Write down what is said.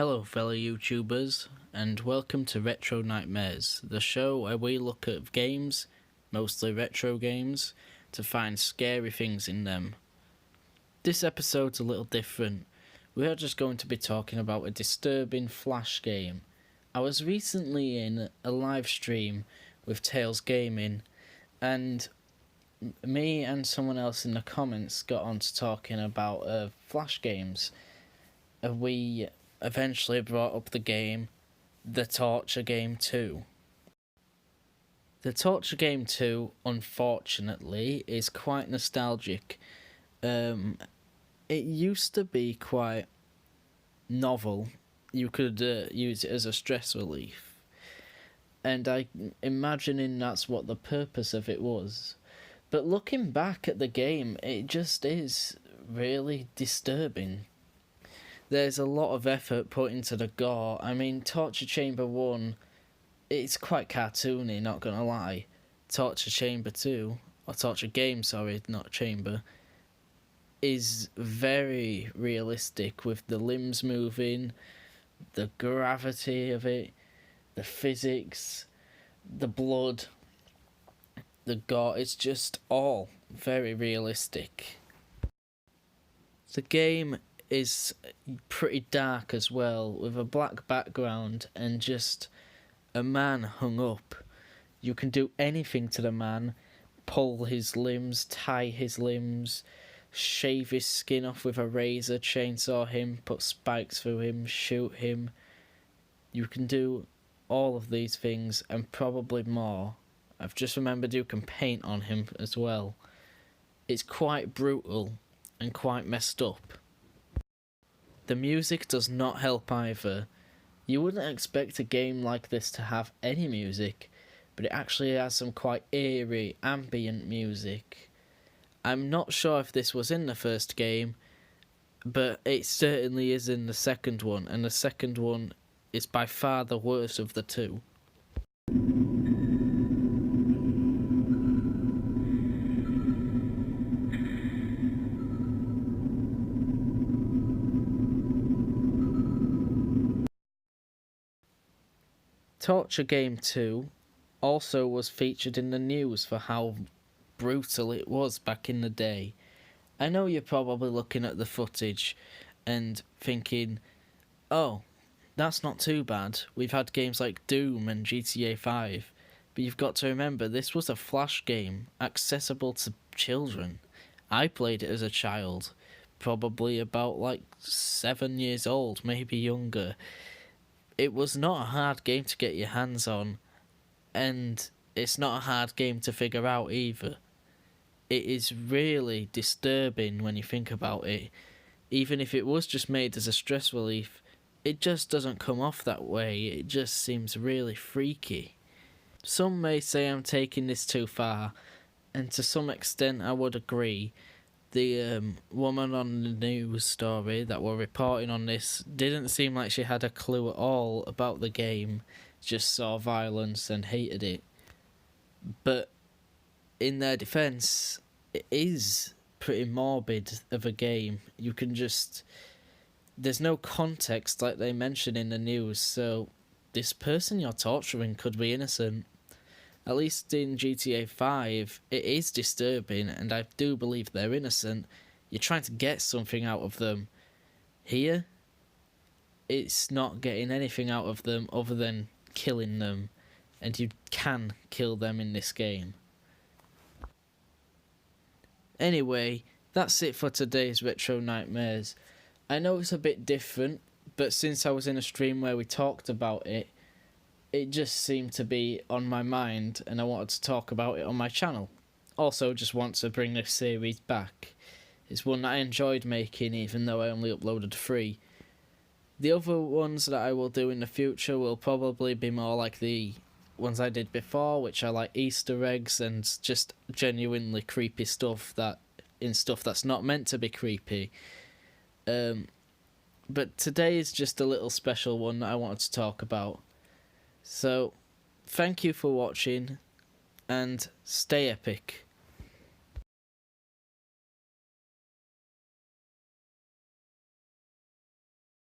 Hello fellow YouTubers, and welcome to Retro Nightmares, the show where we look at games, mostly retro games, to find scary things in them. This episode's a little different. We are just going to be talking about a disturbing Flash game. I was recently in a live stream with Tails Gaming, and me and someone else in the comments got on to talking about Flash games. We eventually brought up the game, The Torture Game 2. The Torture Game 2, unfortunately, is quite nostalgic. It used to be quite novel. You could use it as a stress relief. And I'm imagining that's what the purpose of it was. But looking back at the game, it just is really disturbing. There's a lot of effort put into the gore. I mean, Torture Chamber 1, it's quite cartoony, not gonna lie. Torture Chamber 2, or Torture Game, sorry, not Chamber, is very realistic with the limbs moving, the gravity of it, the physics, the blood, the gore. It's just all very realistic. The game is pretty dark as well, with a black background and just a man hung up. You can do anything to the man: pull his limbs, tie his limbs, shave his skin off with a razor, chainsaw him, put spikes through him, shoot him. You can do all of these things and probably more. I've just remembered you can paint on him as well. It's quite brutal and quite messed up. The music does not help either. You wouldn't expect a game like this to have any music, but it actually has some quite eerie, ambient music. I'm not sure if this was in the first game, but it certainly is in the second one, and the second one is by far the worst of the two. Torture Game 2 also was featured in the news for how brutal it was back in the day. I know you're probably looking at the footage and thinking, oh, that's not too bad. We've had games like Doom and GTA 5. But you've got to remember, this was a Flash game, accessible to children. I played it as a child, probably about like 7 years old, maybe younger. It was not a hard game to get your hands on, and it's not a hard game to figure out either. It is really disturbing when you think about it. Even if it was just made as a stress relief, it just doesn't come off that way. It just seems really freaky. Some may say I'm taking this too far, and to some extent I would agree. The woman on the news story that were reporting on this didn't seem like she had a clue at all about the game, just saw violence and hated it. But in their defence, it is pretty morbid of a game. You can just... there's no context like they mention in the news, so this person you're torturing could be innocent. At least in GTA 5, it is disturbing, and I do believe they're innocent. You're trying to get something out of them. Here, it's not getting anything out of them other than killing them, and you can kill them in this game. Anyway, that's it for today's Retro Nightmares. I know it's a bit different, but since I was in a stream where we talked about it, it just seemed to be on my mind, and I wanted to talk about it on my channel. Also, just want to bring this series back. It's one that I enjoyed making, even though I only uploaded 3. The other ones that I will do in the future will probably be more like the ones I did before, which are like Easter eggs and just genuinely creepy stuff that's not meant to be creepy. But today is just a little special one that I wanted to talk about. So, thank you for watching, and stay epic.